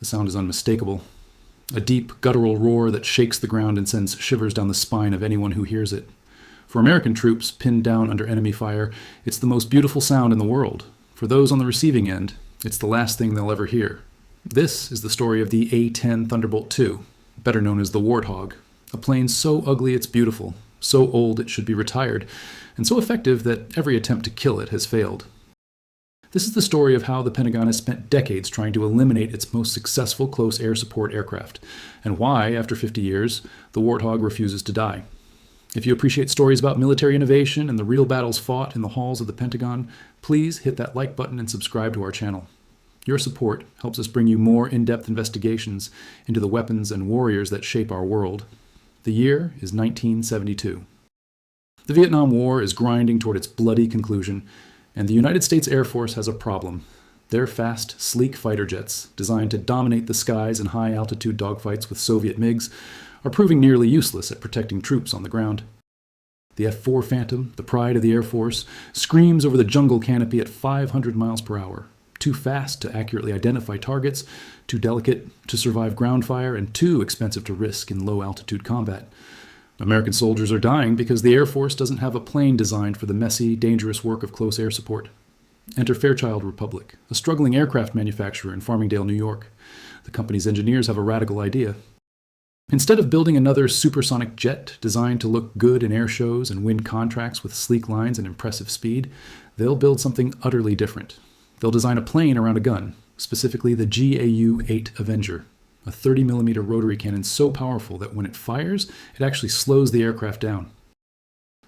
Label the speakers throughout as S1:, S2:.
S1: The sound is unmistakable. A deep, guttural roar that shakes the ground and sends shivers down the spine of anyone who hears it. For American troops pinned down under enemy fire, it's the most beautiful sound in the world. For those on the receiving end, it's the last thing they'll ever hear. This is the story of the A-10 Thunderbolt II, better known as the Warthog, a plane so ugly it's beautiful, so old it should be retired, and so effective that every attempt to kill it has failed. This is the story of how the Pentagon has spent decades trying to eliminate its most successful close air support aircraft, and why, after 50 years, the Warthog refuses to die. If you appreciate stories about military innovation and the real battles fought in the halls of the Pentagon, please hit that like button and subscribe to our channel. Your support helps us bring you more in-depth investigations into the weapons and warriors that shape our world. The year is 1972. The Vietnam War is grinding toward its bloody conclusion, and the United States Air Force has a problem. Their fast, sleek fighter jets, designed to dominate the skies in high-altitude dogfights with Soviet MiGs, are proving nearly useless at protecting troops on the ground. The F-4 Phantom, the pride of the Air Force, screams over the jungle canopy at 500 miles per hour, too fast to accurately identify targets, too delicate to survive ground fire, and too expensive to risk in low-altitude combat. American soldiers are dying because the Air Force doesn't have a plane designed for the messy, dangerous work of close air support. Enter Fairchild Republic, a struggling aircraft manufacturer in Farmingdale, New York. The company's engineers have a radical idea. Instead of building another supersonic jet designed to look good in air shows and win contracts with sleek lines and impressive speed, they'll build something utterly different. They'll design a plane around a gun, specifically the GAU-8 Avenger, a 30mm rotary cannon so powerful that when it fires, it actually slows the aircraft down.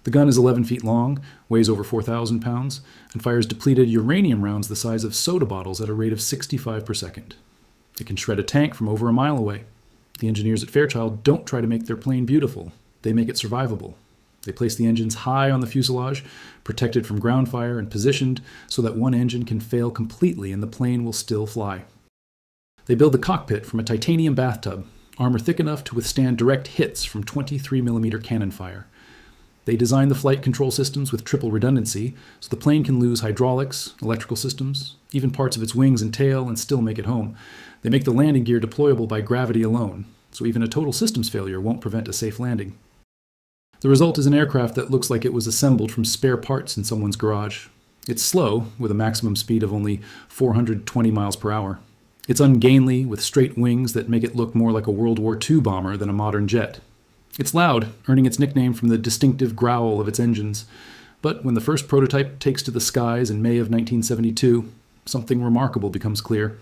S1: The gun is 11 feet long, weighs over 4,000 pounds, and fires depleted uranium rounds the size of soda bottles at a rate of 65 per second. It can shred a tank from over a mile away. The engineers at Fairchild don't try to make their plane beautiful. They make it survivable. They place the engines high on the fuselage, protected from ground fire and positioned so that one engine can fail completely and the plane will still fly. They build the cockpit from a titanium bathtub, armor thick enough to withstand direct hits from 23mm cannon fire. They design the flight control systems with triple redundancy, so the plane can lose hydraulics, electrical systems, even parts of its wings and tail, and still make it home. They make the landing gear deployable by gravity alone, so even a total systems failure won't prevent a safe landing. The result is an aircraft that looks like it was assembled from spare parts in someone's garage. It's slow, with a maximum speed of only 420 miles per hour. It's ungainly, with straight wings that make it look more like a World War II bomber than a modern jet. It's loud, earning its nickname from the distinctive growl of its engines. But when the first prototype takes to the skies in May of 1972, something remarkable becomes clear.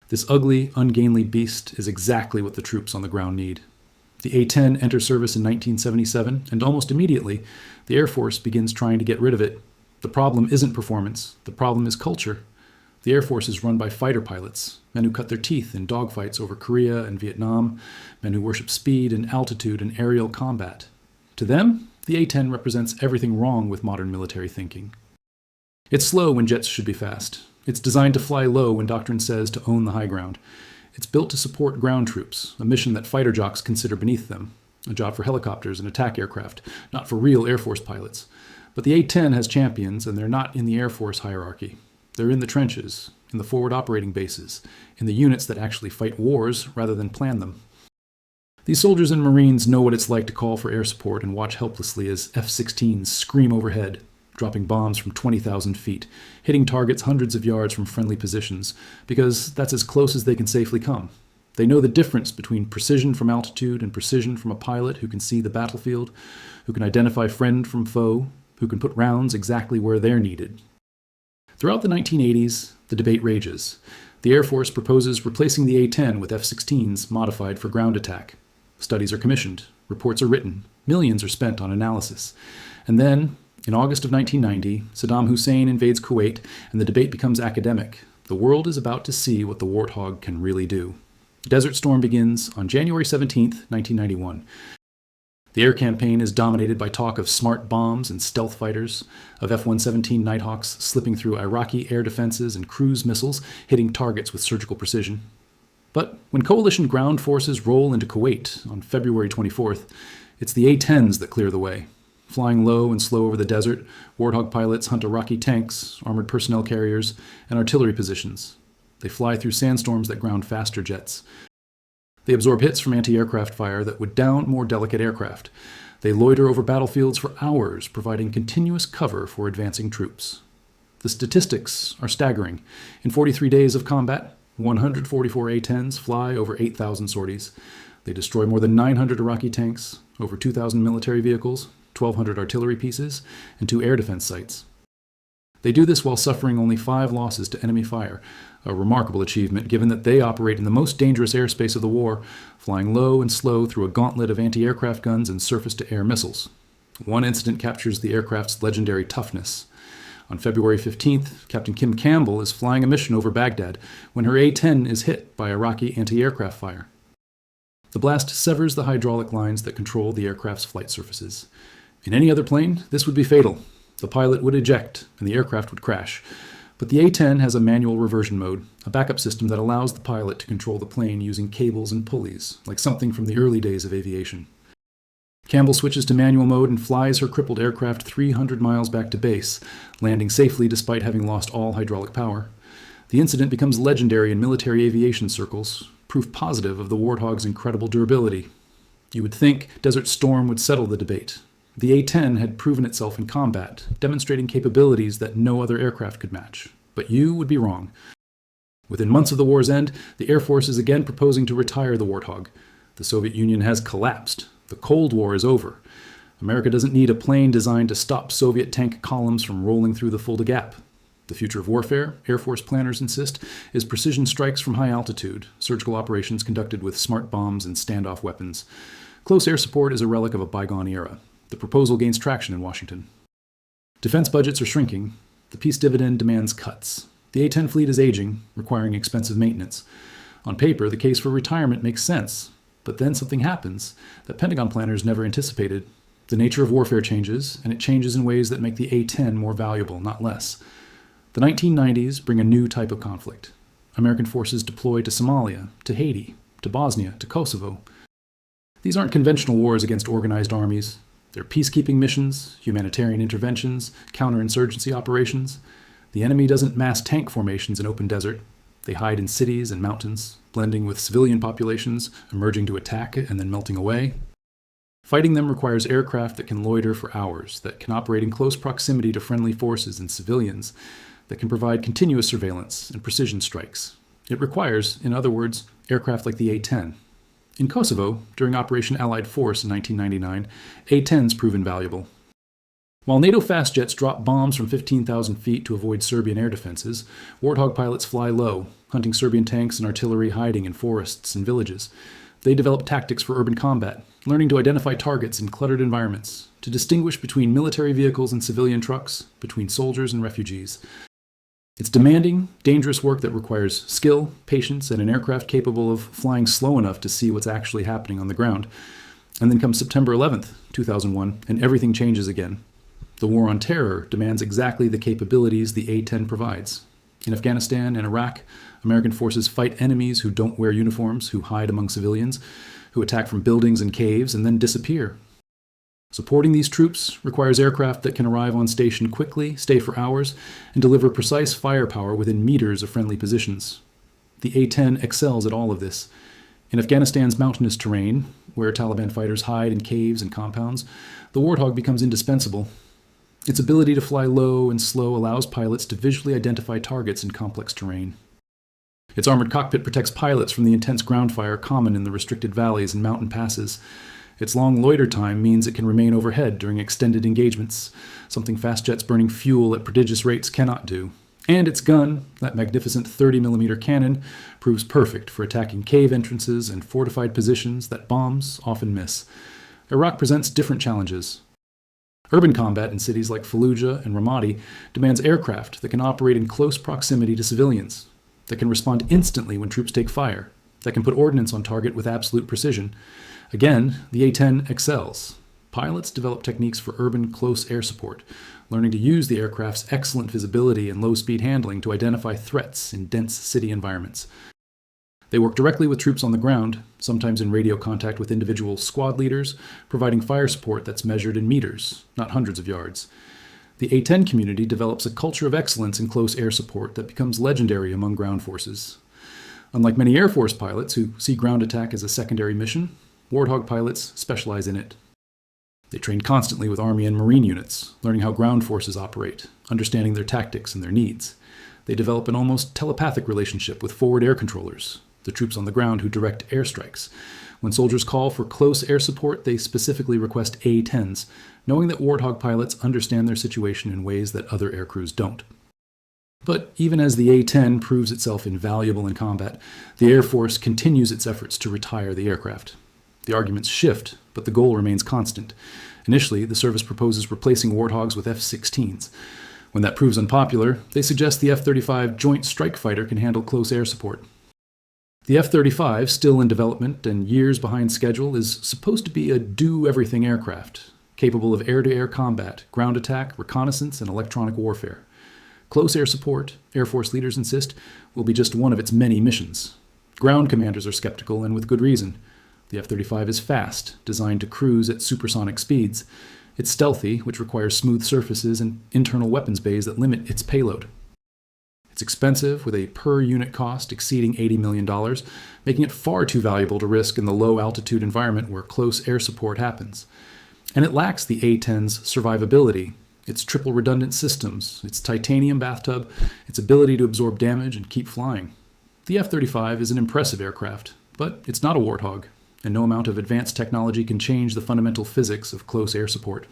S1: This ugly, ungainly beast is exactly what the troops on the ground need. The A-10 enters service in 1977, and almost immediately, the Air Force begins trying to get rid of it. The problem isn't performance. The problem is culture. The Air Force is run by fighter pilots, men who cut their teeth in dogfights over Korea and Vietnam, men who worship speed and altitude and aerial combat. To them, the A-10 represents everything wrong with modern military thinking. It's slow when jets should be fast. It's designed to fly low when doctrine says to own the high ground. It's built to support ground troops, a mission that fighter jocks consider beneath them, a job for helicopters and attack aircraft, not for real Air Force pilots. But the A-10 has champions, and they're not in the Air Force hierarchy. They're in the trenches, in the forward operating bases, in the units that actually fight wars rather than plan them. These soldiers and Marines know what it's like to call for air support and watch helplessly as F-16s scream overhead, dropping bombs from 20,000 feet, hitting targets hundreds of yards from friendly positions, because that's as close as they can safely come. They know the difference between precision from altitude and precision from a pilot who can see the battlefield, who can identify friend from foe, who can put rounds exactly where they're needed. Throughout the 1980s, the debate rages. The Air Force proposes replacing the A-10 with F-16s modified for ground attack. Studies are commissioned, reports are written, millions are spent on analysis. And then, in August of 1990, Saddam Hussein invades Kuwait, and the debate becomes academic. The world is about to see what the Warthog can really do. Desert Storm begins on January 17, 1991. The air campaign is dominated by talk of smart bombs and stealth fighters, of F-117 Nighthawks slipping through Iraqi air defenses and cruise missiles hitting targets with surgical precision. But when coalition ground forces roll into Kuwait on February 24th, it's the A-10s that clear the way. Flying low and slow over the desert, Warthog pilots hunt Iraqi tanks, armored personnel carriers, and artillery positions. They fly through sandstorms that ground faster jets. They absorb hits from anti-aircraft fire that would down more delicate aircraft. They loiter over battlefields for hours, providing continuous cover for advancing troops. The statistics are staggering. In 43 days of combat, 144 A-10s fly over 8,000 sorties. They destroy more than 900 Iraqi tanks, over 2,000 military vehicles, 1,200 artillery pieces, and 2 air defense sites. They do this while suffering only 5 losses to enemy fire, a remarkable achievement given that they operate in the most dangerous airspace of the war, flying low and slow through a gauntlet of anti-aircraft guns and surface-to-air missiles. One incident captures the aircraft's legendary toughness. On February 15th, Captain Kim Campbell is flying a mission over Baghdad when her A-10 is hit by Iraqi anti-aircraft fire. The blast severs the hydraulic lines that control the aircraft's flight surfaces. In any other plane, this would be fatal. The pilot would eject, and the aircraft would crash. But the A-10 has a manual reversion mode, a backup system that allows the pilot to control the plane using cables and pulleys, like something from the early days of aviation. Campbell switches to manual mode and flies her crippled aircraft 300 miles back to base, landing safely despite having lost all hydraulic power. The incident becomes legendary in military aviation circles, proof positive of the Warthog's incredible durability. You would think Desert Storm would settle the debate. The A-10 had proven itself in combat, demonstrating capabilities that no other aircraft could match. But you would be wrong. Within months of the war's end, the Air Force is again proposing to retire the Warthog. The Soviet Union has collapsed. The Cold War is over. America doesn't need a plane designed to stop Soviet tank columns from rolling through the Fulda Gap. The future of warfare, Air Force planners insist, is precision strikes from high altitude, surgical operations conducted with smart bombs and standoff weapons. Close air support is a relic of a bygone era. The proposal gains traction in Washington. Defense budgets are shrinking. The peace dividend demands cuts. The A-10 fleet is aging, requiring expensive maintenance. On paper, the case for retirement makes sense. But then something happens that Pentagon planners never anticipated. The nature of warfare changes, and it changes in ways that make the A-10 more valuable, not less. The 1990s bring a new type of conflict. American forces deploy to Somalia, to Haiti, to Bosnia, to Kosovo. These aren't conventional wars against organized armies. They're peacekeeping missions, humanitarian interventions, counterinsurgency operations. The enemy doesn't mass tank formations in open desert. They hide in cities and mountains, blending with civilian populations, emerging to attack and then melting away. Fighting them requires aircraft that can loiter for hours, that can operate in close proximity to friendly forces and civilians, that can provide continuous surveillance and precision strikes. It requires, in other words, aircraft like the A-10. In Kosovo, during Operation Allied Force in 1999, A-10s proved invaluable. While NATO fast jets drop bombs from 15,000 feet to avoid Serbian air defenses, Warthog pilots fly low, hunting Serbian tanks and artillery hiding in forests and villages. They develop tactics for urban combat, learning to identify targets in cluttered environments, to distinguish between military vehicles and civilian trucks, between soldiers and refugees. It's demanding, dangerous work that requires skill, patience, and an aircraft capable of flying slow enough to see what's actually happening on the ground. And then comes September 11th, 2001, and everything changes again. The war on terror demands exactly the capabilities the A-10 provides. In Afghanistan and Iraq, American forces fight enemies who don't wear uniforms, who hide among civilians, who attack from buildings and caves and then disappear. Supporting these troops requires aircraft that can arrive on station quickly, stay for hours, and deliver precise firepower within meters of friendly positions. The A-10 excels at all of this. In Afghanistan's mountainous terrain, where Taliban fighters hide in caves and compounds, the Warthog becomes indispensable. Its ability to fly low and slow allows pilots to visually identify targets in complex terrain. Its armored cockpit protects pilots from the intense ground fire common in the restricted valleys and mountain passes. Its long loiter time means it can remain overhead during extended engagements, something fast jets burning fuel at prodigious rates cannot do. And its gun, that magnificent 30mm cannon, proves perfect for attacking cave entrances and fortified positions that bombs often miss. Iraq presents different challenges. Urban combat in cities like Fallujah and Ramadi demands aircraft that can operate in close proximity to civilians, that can respond instantly when troops take fire, that can put ordnance on target with absolute precision. Again, the A-10 excels. Pilots develop techniques for urban close air support, learning to use the aircraft's excellent visibility and low-speed handling to identify threats in dense city environments. They work directly with troops on the ground, sometimes in radio contact with individual squad leaders, providing fire support that's measured in meters, not hundreds of yards. The A-10 community develops a culture of excellence in close air support that becomes legendary among ground forces. Unlike many Air Force pilots who see ground attack as a secondary mission, Warthog pilots specialize in it. They train constantly with Army and Marine units, learning how ground forces operate, understanding their tactics and their needs. They develop an almost telepathic relationship with forward air controllers, the troops on the ground who direct airstrikes. When soldiers call for close air support, they specifically request A-10s, knowing that Warthog pilots understand their situation in ways that other aircrews don't. But even as the A-10 proves itself invaluable in combat, the Air Force continues its efforts to retire the aircraft. The arguments shift, but the goal remains constant. Initially, the service proposes replacing Warthogs with F-16s. When that proves unpopular, they suggest the F-35 Joint Strike Fighter can handle close air support. The F-35, still in development and years behind schedule, is supposed to be a do-everything aircraft, capable of air-to-air combat, ground attack, reconnaissance, and electronic warfare. Close air support, Air Force leaders insist, will be just one of its many missions. Ground commanders are skeptical, and with good reason. The F-35 is fast, designed to cruise at supersonic speeds. It's stealthy, which requires smooth surfaces and internal weapons bays that limit its payload. It's expensive, with a per-unit cost exceeding $80 million, making it far too valuable to risk in the low-altitude environment where close air support happens. And it lacks the A-10's survivability, its triple redundant systems, its titanium bathtub, its ability to absorb damage and keep flying. The F-35 is an impressive aircraft, but it's not a Warthog, and no amount of advanced technology can change the fundamental physics of close air support.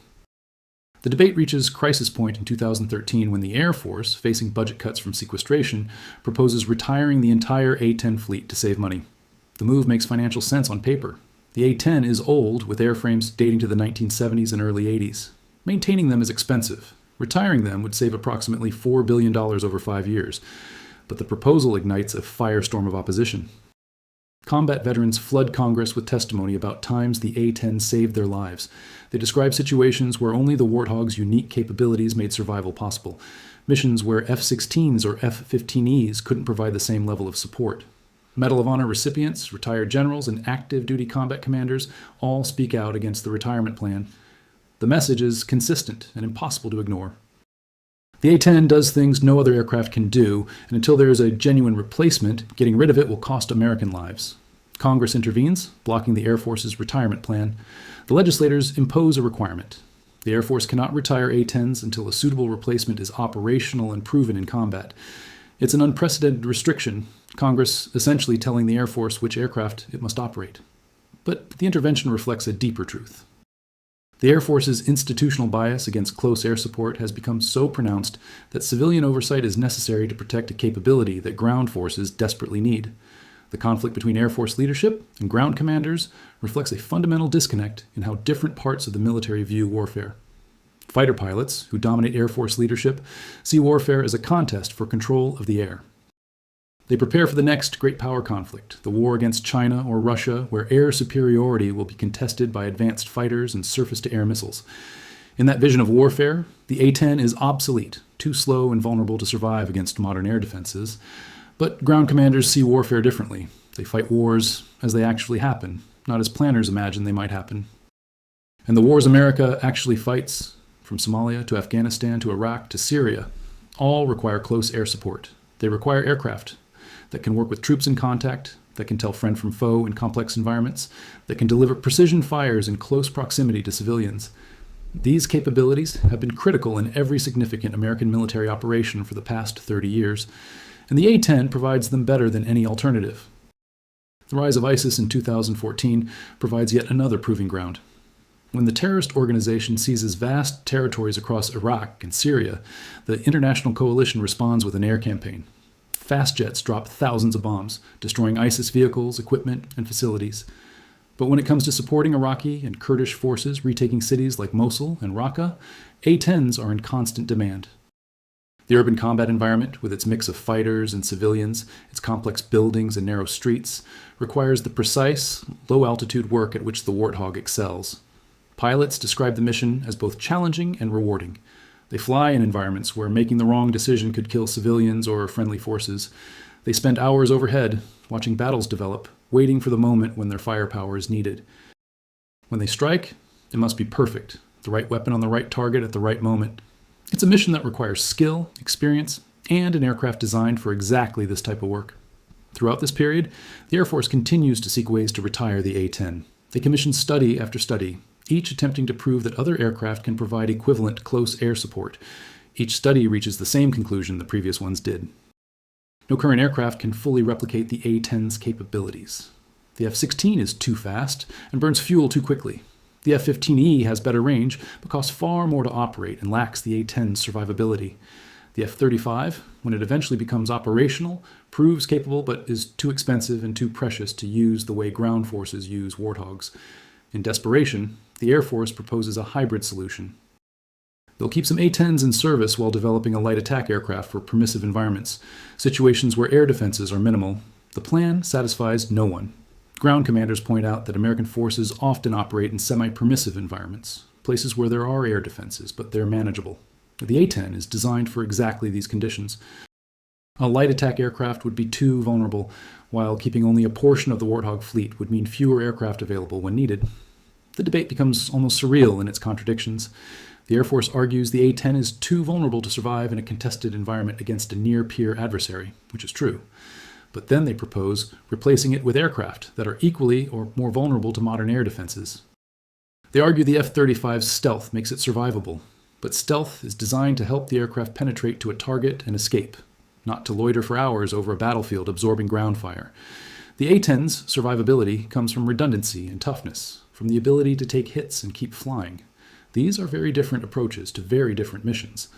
S1: The debate reaches crisis point in 2013 when the Air Force, facing budget cuts from sequestration, proposes retiring the entire A-10 fleet to save money. The move makes financial sense on paper. The A-10 is old, with airframes dating to the 1970s and early 80s. Maintaining them is expensive. Retiring them would save approximately $4 billion over 5 years. But the proposal ignites a firestorm of opposition. Combat veterans flood Congress with testimony about times the A-10 saved their lives. They describe situations where only the Warthog's unique capabilities made survival possible, missions where F-16s or F-15Es couldn't provide the same level of support. Medal of Honor recipients, retired generals, and active duty combat commanders all speak out against the retirement plan. The message is consistent and impossible to ignore. The A-10 does things no other aircraft can do, and until there is a genuine replacement, getting rid of it will cost American lives. Congress intervenes, blocking the Air Force's retirement plan. The legislators impose a requirement. The Air Force cannot retire A-10s until a suitable replacement is operational and proven in combat. It's an unprecedented restriction, Congress essentially telling the Air Force which aircraft it must operate. But the intervention reflects a deeper truth. The Air Force's institutional bias against close air support has become so pronounced that civilian oversight is necessary to protect a capability that ground forces desperately need. The conflict between Air Force leadership and ground commanders reflects a fundamental disconnect in how different parts of the military view warfare. Fighter pilots, who dominate Air Force leadership, see warfare as a contest for control of the air. They prepare for the next great power conflict, the war against China or Russia, where air superiority will be contested by advanced fighters and surface-to-air missiles. In that vision of warfare, the A-10 is obsolete, too slow and vulnerable to survive against modern air defenses. But ground commanders see warfare differently. They fight wars as they actually happen, not as planners imagine they might happen. And the wars America actually fights, from Somalia to Afghanistan to Iraq to Syria, all require close air support. They require aircraft that can work with troops in contact, that can tell friend from foe in complex environments, that can deliver precision fires in close proximity to civilians. These capabilities have been critical in every significant American military operation for the past 30 years, and the A-10 provides them better than any alternative. The rise of ISIS in 2014 provides yet another proving ground. When the terrorist organization seizes vast territories across Iraq and Syria, the international coalition responds with an air campaign. Fast jets drop thousands of bombs, destroying ISIS vehicles, equipment, and facilities. But when it comes to supporting Iraqi and Kurdish forces retaking cities like Mosul and Raqqa, A-10s are in constant demand. The urban combat environment, with its mix of fighters and civilians, its complex buildings and narrow streets, requires the precise, low-altitude work at which the Warthog excels. Pilots describe the mission as both challenging and rewarding. They fly in environments where making the wrong decision could kill civilians or friendly forces. They spend hours overhead, watching battles develop, waiting for the moment when their firepower is needed. When they strike, it must be perfect, the right weapon on the right target at the right moment. It's a mission that requires skill, experience, and an aircraft designed for exactly this type of work. Throughout this period, the Air Force continues to seek ways to retire the A-10. They commission study after study, each attempting to prove that other aircraft can provide equivalent close air support. Each study reaches the same conclusion the previous ones did. No current aircraft can fully replicate the A-10's capabilities. The F-16 is too fast and burns fuel too quickly. The F-15E has better range, but costs far more to operate and lacks the A-10's survivability. The F-35, when it eventually becomes operational, proves capable but is too expensive and too precious to use the way ground forces use Warthogs. In desperation, the Air Force proposes a hybrid solution. They'll keep some A-10s in service while developing a light attack aircraft for permissive environments, situations where air defenses are minimal. The plan satisfies no one. Ground commanders point out that American forces often operate in semi-permissive environments, places where there are air defenses, but they're manageable. The A-10 is designed for exactly these conditions. A light attack aircraft would be too vulnerable, while keeping only a portion of the Warthog fleet would mean fewer aircraft available when needed. The debate becomes almost surreal in its contradictions. The Air Force argues the A-10 is too vulnerable to survive in a contested environment against a near-peer adversary, which is true. But then they propose replacing it with aircraft that are equally or more vulnerable to modern air defenses. They argue the F-35's stealth makes it survivable, but stealth is designed to help the aircraft penetrate to a target and escape, not to loiter for hours over a battlefield absorbing ground fire. The A-10's survivability comes from redundancy and toughness, from the ability to take hits and keep flying. These are very different approaches to very different missions.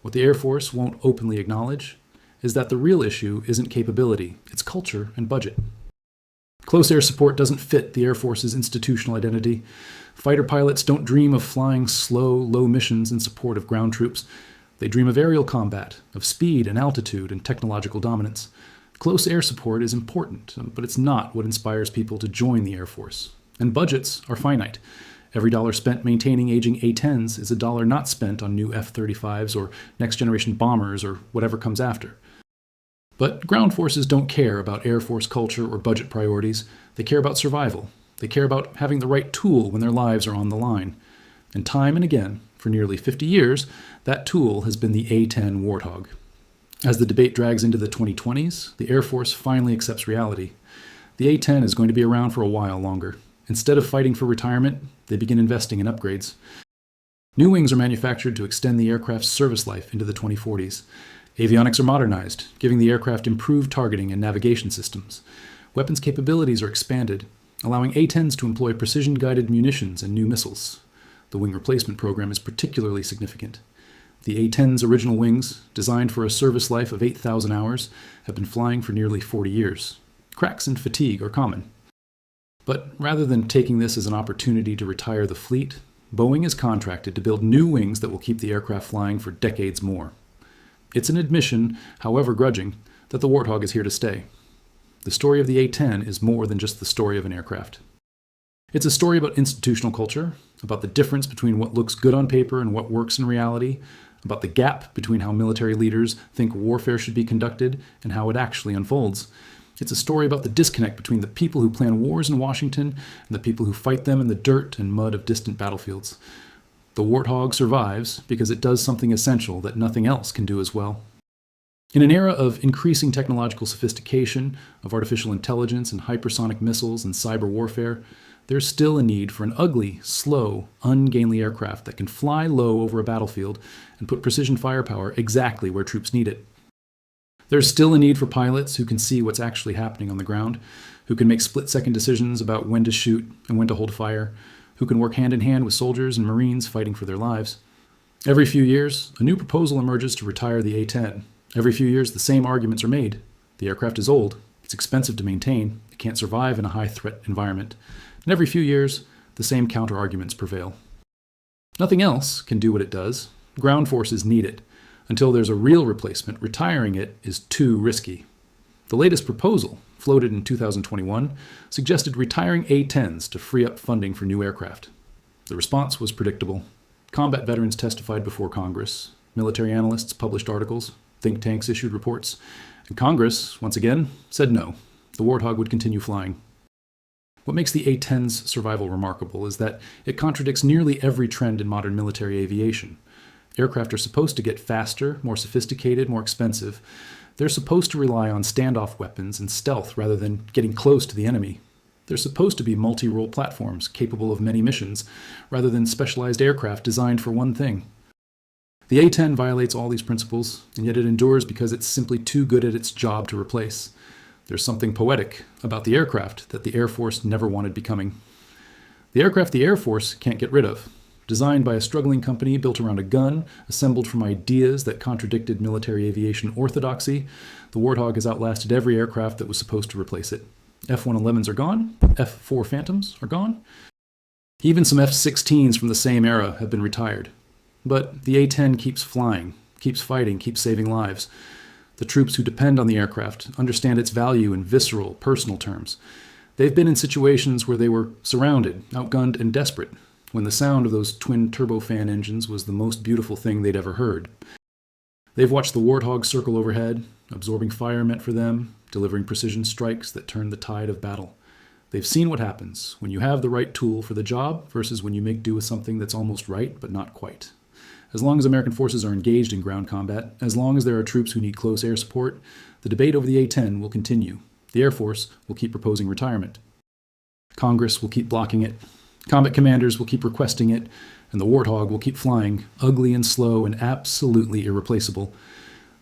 S1: What the Air Force won't openly acknowledge is that the real issue isn't capability, it's culture and budget. Close air support doesn't fit the Air Force's institutional identity. Fighter pilots don't dream of flying slow, low missions in support of ground troops. They dream of aerial combat, of speed and altitude and technological dominance. Close air support is important, but it's not what inspires people to join the Air Force. And budgets are finite. Every dollar spent maintaining aging A-10s is a dollar not spent on new F-35s or next-generation bombers or whatever comes after. But ground forces don't care about Air Force culture or budget priorities. They care about survival. They care about having the right tool when their lives are on the line. And time and again, for nearly 50 years, that tool has been the A-10 Warthog. As the debate drags into the 2020s, the Air Force finally accepts reality. The A-10 is going to be around for a while longer. Instead of fighting for retirement, they begin investing in upgrades. New wings are manufactured to extend the aircraft's service life into the 2040s. Avionics are modernized, giving the aircraft improved targeting and navigation systems. Weapons capabilities are expanded, allowing A-10s to employ precision-guided munitions and new missiles. The wing replacement program is particularly significant. The A-10's original wings, designed for a service life of 8,000 hours, have been flying for nearly 40 years. Cracks and fatigue are common. But rather than taking this as an opportunity to retire the fleet, Boeing is contracted to build new wings that will keep the aircraft flying for decades more. It's an admission, however grudging, that the Warthog is here to stay. The story of the A-10 is more than just the story of an aircraft. It's a story about institutional culture, about the difference between what looks good on paper and what works in reality, about the gap between how military leaders think warfare should be conducted and how it actually unfolds. It's a story about the disconnect between the people who plan wars in Washington and the people who fight them in the dirt and mud of distant battlefields. The Warthog survives because it does something essential that nothing else can do as well. In an era of increasing technological sophistication, of artificial intelligence and hypersonic missiles and cyber warfare, there's still a need for an ugly, slow, ungainly aircraft that can fly low over a battlefield and put precision firepower exactly where troops need it. There's still a need for pilots who can see what's actually happening on the ground, who can make split-second decisions about when to shoot and when to hold fire, who can work hand-in-hand with soldiers and Marines fighting for their lives. Every few years, a new proposal emerges to retire the A-10. Every few years, the same arguments are made. The aircraft is old, it's expensive to maintain, it can't survive in a high-threat environment. And every few years, the same counter-arguments prevail. Nothing else can do what it does. Ground forces need it. Until there's a real replacement, retiring it is too risky. The latest proposal, floated in 2021, suggested retiring A-10s to free up funding for new aircraft. The response was predictable. Combat veterans testified before Congress. Military analysts published articles. Think tanks issued reports. And Congress, once again, said no. The Warthog would continue flying. What makes the A-10's survival remarkable is that it contradicts nearly every trend in modern military aviation. Aircraft are supposed to get faster, more sophisticated, more expensive. They're supposed to rely on standoff weapons and stealth rather than getting close to the enemy. They're supposed to be multi-role platforms capable of many missions, rather than specialized aircraft designed for one thing. The A-10 violates all these principles, and yet it endures because it's simply too good at its job to replace. There's something poetic about the aircraft that the Air Force never wanted becoming. The aircraft the Air Force can't get rid of. Designed by a struggling company built around a gun, assembled from ideas that contradicted military aviation orthodoxy, the Warthog has outlasted every aircraft that was supposed to replace it. F-111s are gone. F-4 Phantoms are gone. Even some F-16s from the same era have been retired. But the A-10 keeps flying, keeps fighting, keeps saving lives. The troops who depend on the aircraft understand its value in visceral, personal terms. They've been in situations where they were surrounded, outgunned, and desperate, when the sound of those twin turbofan engines was the most beautiful thing they'd ever heard. They've watched the Warthog circle overhead, absorbing fire meant for them, delivering precision strikes that turn the tide of battle. They've seen what happens when you have the right tool for the job versus when you make do with something that's almost right but not quite. As long as American forces are engaged in ground combat, as long as there are troops who need close air support, the debate over the A-10 will continue. The Air Force will keep proposing retirement. Congress will keep blocking it. Combat commanders will keep requesting it, and the Warthog will keep flying, ugly and slow and absolutely irreplaceable.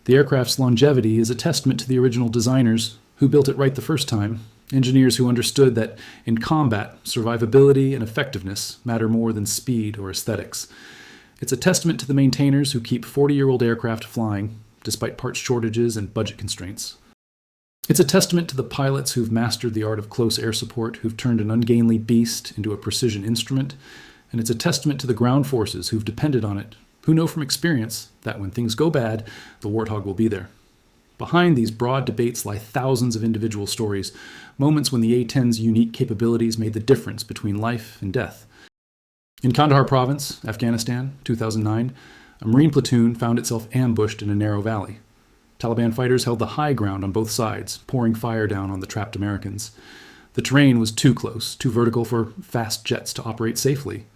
S1: The aircraft's longevity is a testament to the original designers who built it right the first time, engineers who understood that in combat, survivability and effectiveness matter more than speed or aesthetics. It's a testament to the maintainers who keep 40-year-old aircraft flying, despite parts shortages and budget constraints. It's a testament to the pilots who've mastered the art of close air support, who've turned an ungainly beast into a precision instrument, and it's a testament to the ground forces who've depended on it, who know from experience that when things go bad, the Warthog will be there. Behind these broad debates lie thousands of individual stories, moments when the A-10's unique capabilities made the difference between life and death. In Kandahar Province, Afghanistan, 2009, a Marine platoon found itself ambushed in a narrow valley. Taliban fighters held the high ground on both sides, pouring fire down on the trapped Americans. The terrain was too close, too vertical for fast jets to operate safely.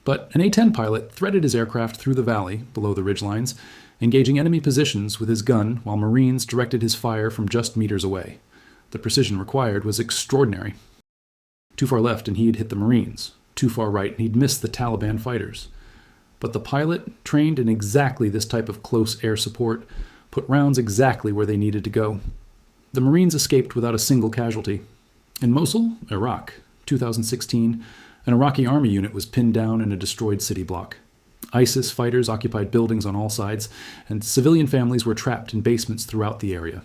S1: But an A-10 pilot threaded his aircraft through the valley, below the ridgelines, engaging enemy positions with his gun while Marines directed his fire from just meters away. The precision required was extraordinary. Too far left and he'd hit the Marines. Too far right and he'd missed the Taliban fighters. But the pilot, trained in exactly this type of close air support, put rounds exactly where they needed to go. The Marines escaped without a single casualty. In Mosul, Iraq, 2016, an Iraqi army unit was pinned down in a destroyed city block. ISIS fighters occupied buildings on all sides, and civilian families were trapped in basements throughout the area.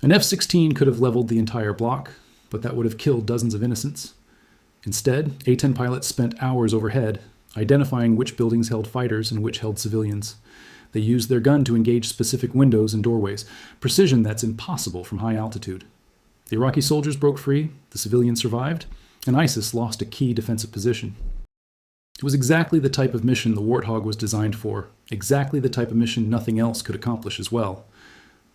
S1: An F-16 could have leveled the entire block, but that would have killed dozens of innocents. Instead, A-10 pilots spent hours overhead, identifying which buildings held fighters and which held civilians. They used their gun to engage specific windows and doorways, precision that's impossible from high altitude. The Iraqi soldiers broke free, the civilians survived, and ISIS lost a key defensive position. It was exactly the type of mission the Warthog was designed for, exactly the type of mission nothing else could accomplish as well.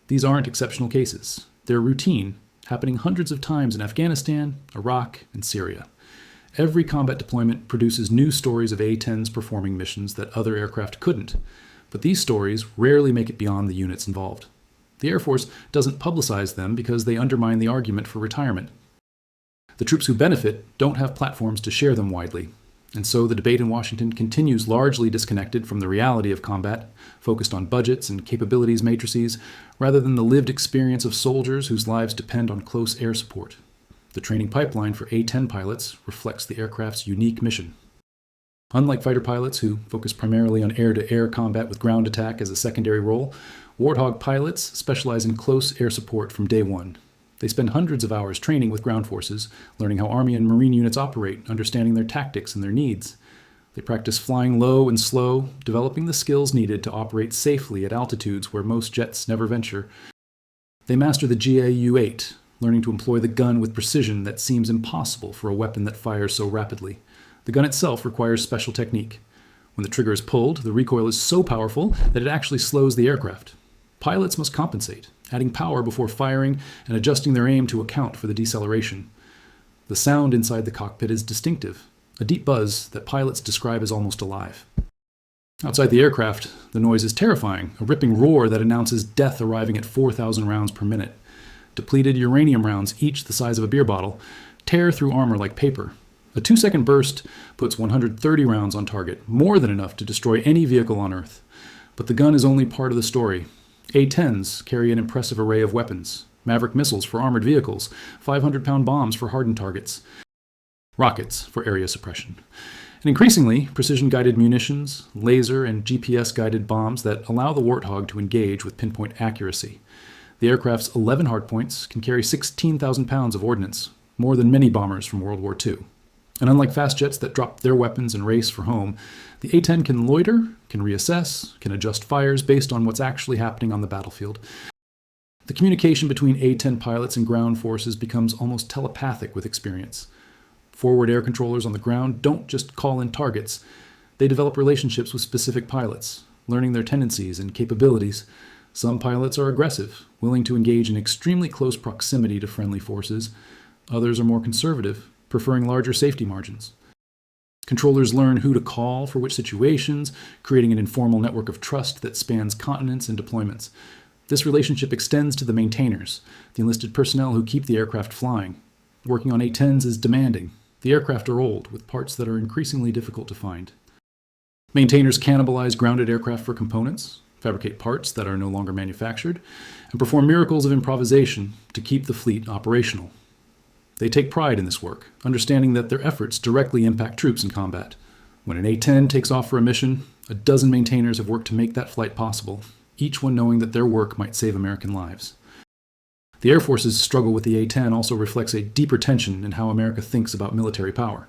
S1: These aren't exceptional cases. They're routine, happening hundreds of times in Afghanistan, Iraq, and Syria. Every combat deployment produces new stories of A-10s performing missions that other aircraft couldn't, but these stories rarely make it beyond the units involved. The Air Force doesn't publicize them because they undermine the argument for retirement. The troops who benefit don't have platforms to share them widely, and so the debate in Washington continues largely disconnected from the reality of combat, focused on budgets and capabilities matrices, rather than the lived experience of soldiers whose lives depend on close air support. The training pipeline for A-10 pilots reflects the aircraft's unique mission. Unlike fighter pilots who focus primarily on air-to-air combat with ground attack as a secondary role, Warthog pilots specialize in close air support from day one. They spend hundreds of hours training with ground forces, learning how Army and Marine units operate, understanding their tactics and their needs. They practice flying low and slow, developing the skills needed to operate safely at altitudes where most jets never venture. They master the GA-U-8, learning to employ the gun with precision that seems impossible for a weapon that fires so rapidly. The gun itself requires special technique. When the trigger is pulled, the recoil is so powerful that it actually slows the aircraft. Pilots must compensate, adding power before firing and adjusting their aim to account for the deceleration. The sound inside the cockpit is distinctive, a deep buzz that pilots describe as almost alive. Outside the aircraft, the noise is terrifying, a ripping roar that announces death arriving at 4,000 rounds per minute. Depleted uranium rounds, each the size of a beer bottle, tear through armor like paper. A 2-second burst puts 130 rounds on target, more than enough to destroy any vehicle on Earth. But the gun is only part of the story. A-10s carry an impressive array of weapons. Maverick missiles for armored vehicles, 500-pound bombs for hardened targets, rockets for area suppression. And increasingly, precision-guided munitions, laser and GPS-guided bombs that allow the Warthog to engage with pinpoint accuracy. The aircraft's 11 hardpoints can carry 16,000 pounds of ordnance, more than many bombers from World War II. And unlike fast jets that drop their weapons and race for home, the A-10 can loiter, can reassess, can adjust fires based on what's actually happening on the battlefield. The communication between A-10 pilots and ground forces becomes almost telepathic with experience. Forward air controllers on the ground don't just call in targets. They develop relationships with specific pilots, learning their tendencies and capabilities. Some pilots are aggressive, willing to engage in extremely close proximity to friendly forces. Others are more conservative, preferring larger safety margins. Controllers learn who to call for which situations, creating an informal network of trust that spans continents and deployments. This relationship extends to the maintainers, the enlisted personnel who keep the aircraft flying. Working on A-10s is demanding. The aircraft are old, with parts that are increasingly difficult to find. Maintainers cannibalize grounded aircraft for components, fabricate parts that are no longer manufactured, and perform miracles of improvisation to keep the fleet operational. They take pride in this work, understanding that their efforts directly impact troops in combat. When an A-10 takes off for a mission, a dozen maintainers have worked to make that flight possible, each one knowing that their work might save American lives. The Air Force's struggle with the A-10 also reflects a deeper tension in how America thinks about military power.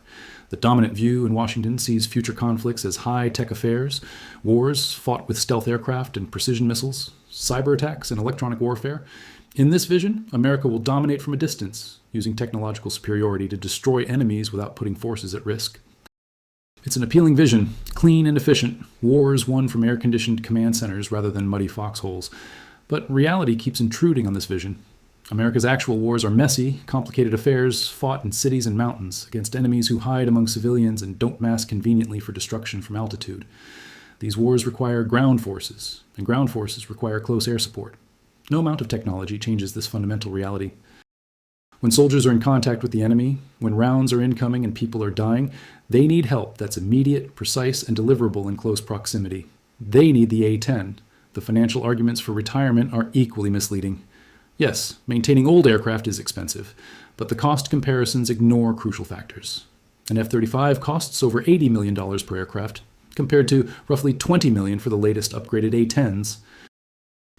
S1: The dominant view in Washington sees future conflicts as high-tech affairs, wars fought with stealth aircraft and precision missiles, cyber attacks and electronic warfare. In this vision, America will dominate from a distance, using technological superiority to destroy enemies without putting forces at risk. It's an appealing vision, clean and efficient, wars won from air-conditioned command centers rather than muddy foxholes. But reality keeps intruding on this vision. America's actual wars are messy, complicated affairs fought in cities and mountains against enemies who hide among civilians and don't mass conveniently for destruction from altitude. These wars require ground forces, and ground forces require close air support. No amount of technology changes this fundamental reality. When soldiers are in contact with the enemy, when rounds are incoming and people are dying, they need help that's immediate, precise, and deliverable in close proximity. They need the A-10. The financial arguments for retirement are equally misleading. Yes, maintaining old aircraft is expensive, but the cost comparisons ignore crucial factors. An F-35 costs over $80 million per aircraft, compared to roughly $20 million for the latest upgraded A-10s.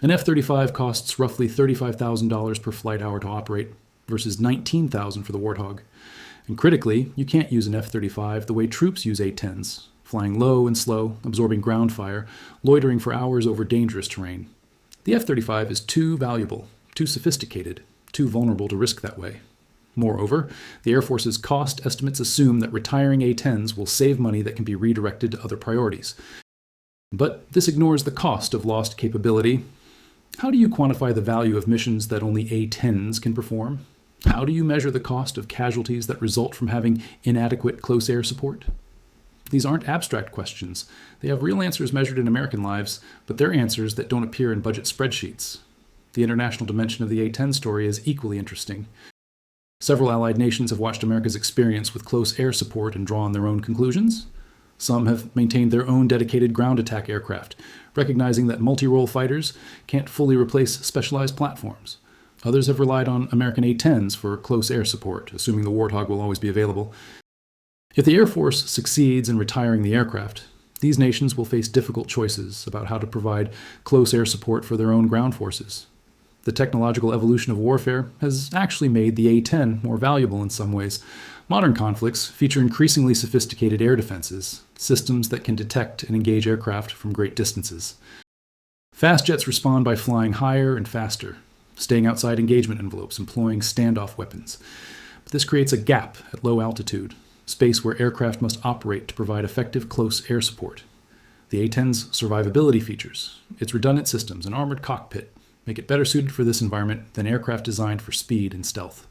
S1: An F-35 costs roughly $35,000 per flight hour to operate, versus $19,000 for the Warthog. And critically, you can't use an F-35 the way troops use A-10s, flying low and slow, absorbing ground fire, loitering for hours over dangerous terrain. The F-35 is too valuable, too sophisticated, too vulnerable to risk that way. Moreover, the Air Force's cost estimates assume that retiring A-10s will save money that can be redirected to other priorities. But this ignores the cost of lost capability. How do you quantify the value of missions that only A-10s can perform? How do you measure the cost of casualties that result from having inadequate close air support? These aren't abstract questions. They have real answers measured in American lives, but they're answers that don't appear in budget spreadsheets. The international dimension of the A-10 story is equally interesting. Several allied nations have watched America's experience with close air support and drawn their own conclusions. Some have maintained their own dedicated ground attack aircraft, recognizing that multi-role fighters can't fully replace specialized platforms. Others have relied on American A-10s for close air support, assuming the Warthog will always be available. If the Air Force succeeds in retiring the aircraft, these nations will face difficult choices about how to provide close air support for their own ground forces. The technological evolution of warfare has actually made the A-10 more valuable in some ways. Modern conflicts feature increasingly sophisticated air defenses, systems that can detect and engage aircraft from great distances. Fast jets respond by flying higher and faster, staying outside engagement envelopes, employing standoff weapons. But this creates a gap at low altitude, space where aircraft must operate to provide effective close air support. The A-10's survivability features, its redundant systems and armored cockpit, make it better suited for this environment than aircraft designed for speed and stealth.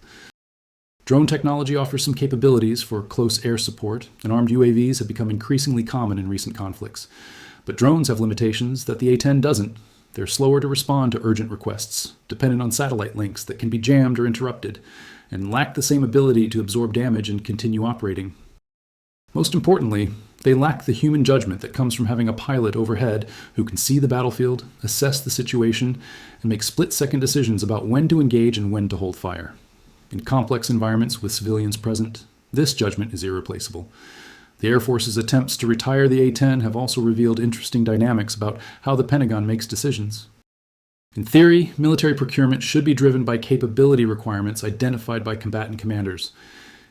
S1: Drone technology offers some capabilities for close air support, and armed UAVs have become increasingly common in recent conflicts. But drones have limitations that the A-10 doesn't. They're slower to respond to urgent requests, dependent on satellite links that can be jammed or interrupted, and lack the same ability to absorb damage and continue operating. Most importantly, they lack the human judgment that comes from having a pilot overhead who can see the battlefield, assess the situation, and make split-second decisions about when to engage and when to hold fire. In complex environments with civilians present, this judgment is irreplaceable. The Air Force's attempts to retire the A-10 have also revealed interesting dynamics about how the Pentagon makes decisions. In theory, military procurement should be driven by capability requirements identified by combatant commanders.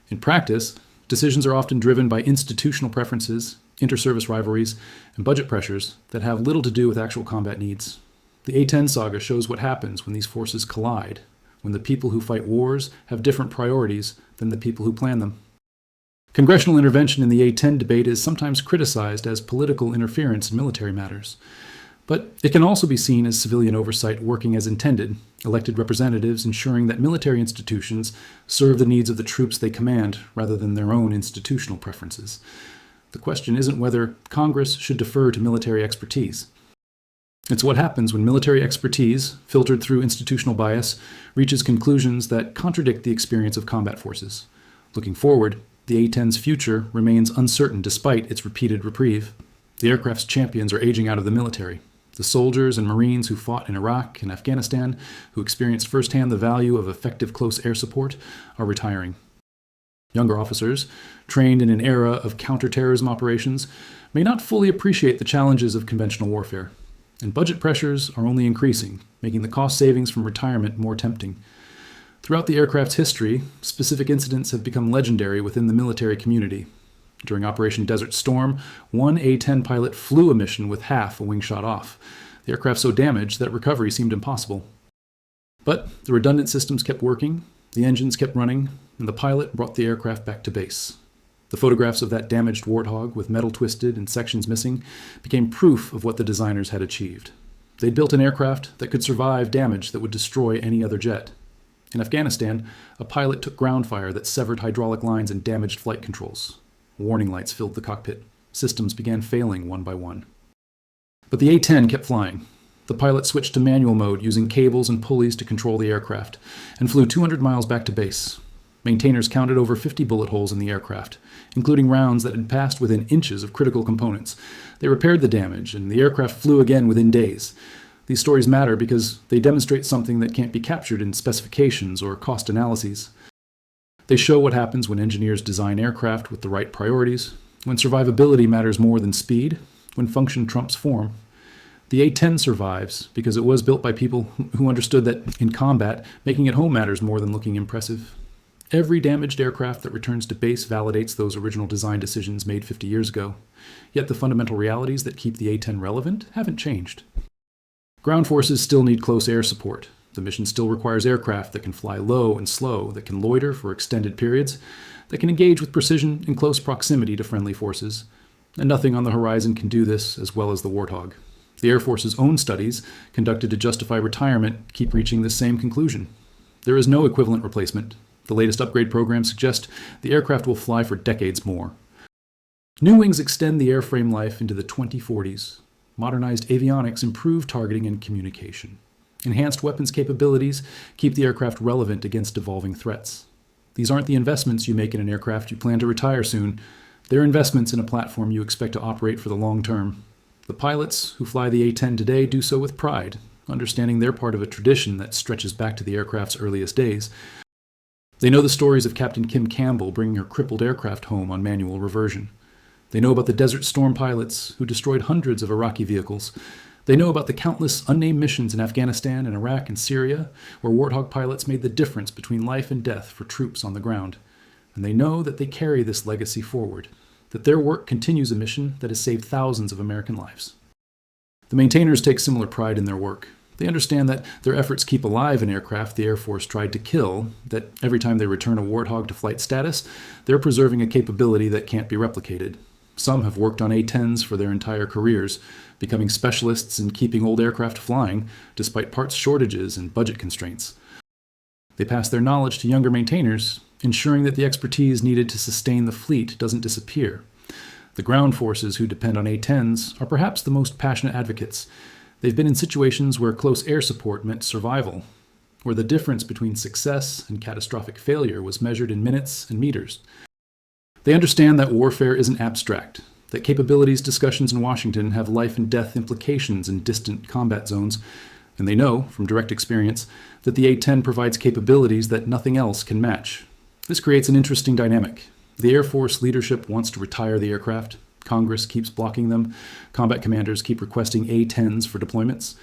S1: In practice, decisions are often driven by institutional preferences, inter-service rivalries, and budget pressures that have little to do with actual combat needs. The A-10 saga shows what happens when these forces collide, when the people who fight wars have different priorities than the people who plan them. Congressional intervention in the A-10 debate is sometimes criticized as political interference in military matters. But it can also be seen as civilian oversight working as intended, elected representatives ensuring that military institutions serve the needs of the troops they command rather than their own institutional preferences. The question isn't whether Congress should defer to military expertise. It's what happens when military expertise, filtered through institutional bias, reaches conclusions that contradict the experience of combat forces. Looking forward, the A-10's future remains uncertain despite its repeated reprieve. The aircraft's champions are aging out of the military. The soldiers and Marines who fought in Iraq and Afghanistan, who experienced firsthand the value of effective close air support, are retiring. Younger officers, trained in an era of counterterrorism operations, may not fully appreciate the challenges of conventional warfare. And budget pressures are only increasing, making the cost savings from retirement more tempting. Throughout the aircraft's history, specific incidents have become legendary within the military community. During Operation Desert Storm, one A-10 pilot flew a mission with half a wing shot off. The aircraft so damaged that recovery seemed impossible. But the redundant systems kept working, the engines kept running, and the pilot brought the aircraft back to base. The photographs of that damaged Warthog, with metal twisted and sections missing, became proof of what the designers had achieved. They'd built an aircraft that could survive damage that would destroy any other jet. In Afghanistan, a pilot took ground fire that severed hydraulic lines and damaged flight controls. Warning lights filled the cockpit. Systems began failing one by one. But the A-10 kept flying. The pilot switched to manual mode using cables and pulleys to control the aircraft, and flew 200 miles back to base. Maintainers counted over 50 bullet holes in the aircraft, including rounds that had passed within inches of critical components. They repaired the damage, and the aircraft flew again within days. These stories matter because they demonstrate something that can't be captured in specifications or cost analyses. They show what happens when engineers design aircraft with the right priorities, when survivability matters more than speed, when function trumps form. The A-10 survives because it was built by people who understood that in combat, making it home matters more than looking impressive. Every damaged aircraft that returns to base validates those original design decisions made 50 years ago. Yet the fundamental realities that keep the A-10 relevant haven't changed. Ground forces still need close air support. The mission still requires aircraft that can fly low and slow, that can loiter for extended periods, that can engage with precision in close proximity to friendly forces. And nothing on the horizon can do this as well as the Warthog. The Air Force's own studies, conducted to justify retirement, keep reaching the same conclusion. There is no equivalent replacement. The latest upgrade programs suggest the aircraft will fly for decades more. New wings extend the airframe life into the 2040s. Modernized avionics improve targeting and communication. Enhanced weapons capabilities keep the aircraft relevant against evolving threats. These aren't the investments you make in an aircraft you plan to retire soon. They're investments in a platform you expect to operate for the long term. The pilots who fly the A-10 today do so with pride, understanding they're part of a tradition that stretches back to the aircraft's earliest days. They know the stories of Captain Kim Campbell bringing her crippled aircraft home on manual reversion. They know about the Desert Storm pilots who destroyed hundreds of Iraqi vehicles. They know about the countless unnamed missions in Afghanistan and Iraq and Syria, where Warthog pilots made the difference between life and death for troops on the ground. And they know that they carry this legacy forward, that their work continues a mission that has saved thousands of American lives. The maintainers take similar pride in their work. They understand that their efforts keep alive an aircraft the Air Force tried to kill, that every time they return a Warthog to flight status, they're preserving a capability that can't be replicated. Some have worked on A-10s for their entire careers, becoming specialists in keeping old aircraft flying, despite parts shortages and budget constraints. They pass their knowledge to younger maintainers, ensuring that the expertise needed to sustain the fleet doesn't disappear. The ground forces who depend on A-10s are perhaps the most passionate advocates. They've been in situations where close air support meant survival, where the difference between success and catastrophic failure was measured in minutes and meters. They understand that warfare isn't abstract, that capabilities discussions in Washington have life and death implications in distant combat zones, and they know, from direct experience, that the A-10 provides capabilities that nothing else can match. This creates an interesting dynamic. The Air Force leadership wants to retire the aircraft. Congress keeps blocking them. Combat commanders keep requesting A-10s for deployments.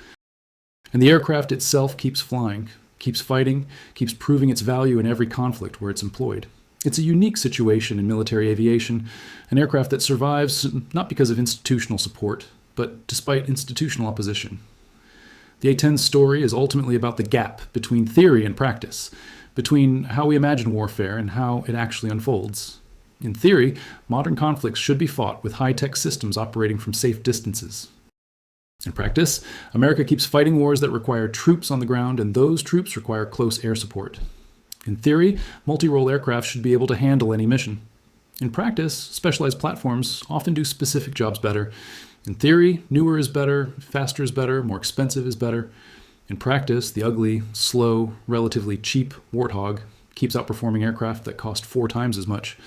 S1: And the aircraft itself keeps flying, keeps fighting, keeps proving its value in every conflict where it's employed. It's a unique situation in military aviation, an aircraft that survives not because of institutional support, but despite institutional opposition. The A-10's story is ultimately about the gap between theory and practice, between how we imagine warfare and how it actually unfolds. In theory, modern conflicts should be fought with high-tech systems operating from safe distances. In practice, America keeps fighting wars that require troops on the ground, and those troops require close air support. In theory, multi-role aircraft should be able to handle any mission. In practice, specialized platforms often do specific jobs better. In theory, newer is better, faster is better, more expensive is better. In practice, the ugly, slow, relatively cheap Warthog keeps outperforming aircraft that cost 4 times as much.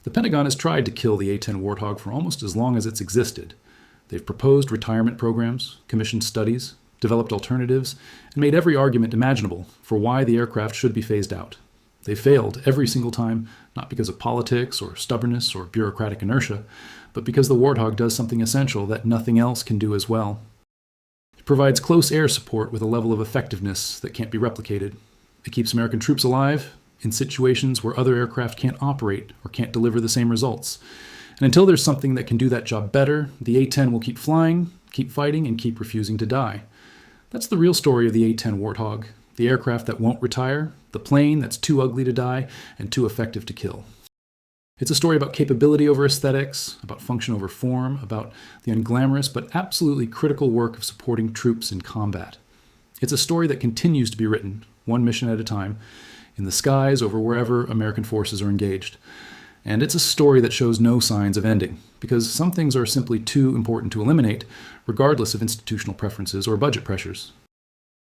S1: The Pentagon has tried to kill the A-10 Warthog for almost as long as it's existed. They've proposed retirement programs, commissioned studies, developed alternatives, and made every argument imaginable for why the aircraft should be phased out. They failed every single time, not because of politics or stubbornness or bureaucratic inertia, but because the Warthog does something essential that nothing else can do as well. It provides close air support with a level of effectiveness that can't be replicated. It keeps American troops alive in situations where other aircraft can't operate or can't deliver the same results. And until there's something that can do that job better, the A-10 will keep flying, keep fighting, and keep refusing to die. That's the real story of the A-10 Warthog, the aircraft that won't retire, the plane that's too ugly to die and too effective to kill. It's a story about capability over aesthetics, about function over form, about the unglamorous but absolutely critical work of supporting troops in combat. It's a story that continues to be written, one mission at a time, in the skies over wherever American forces are engaged. And it's a story that shows no signs of ending, because some things are simply too important to eliminate, regardless of institutional preferences or budget pressures.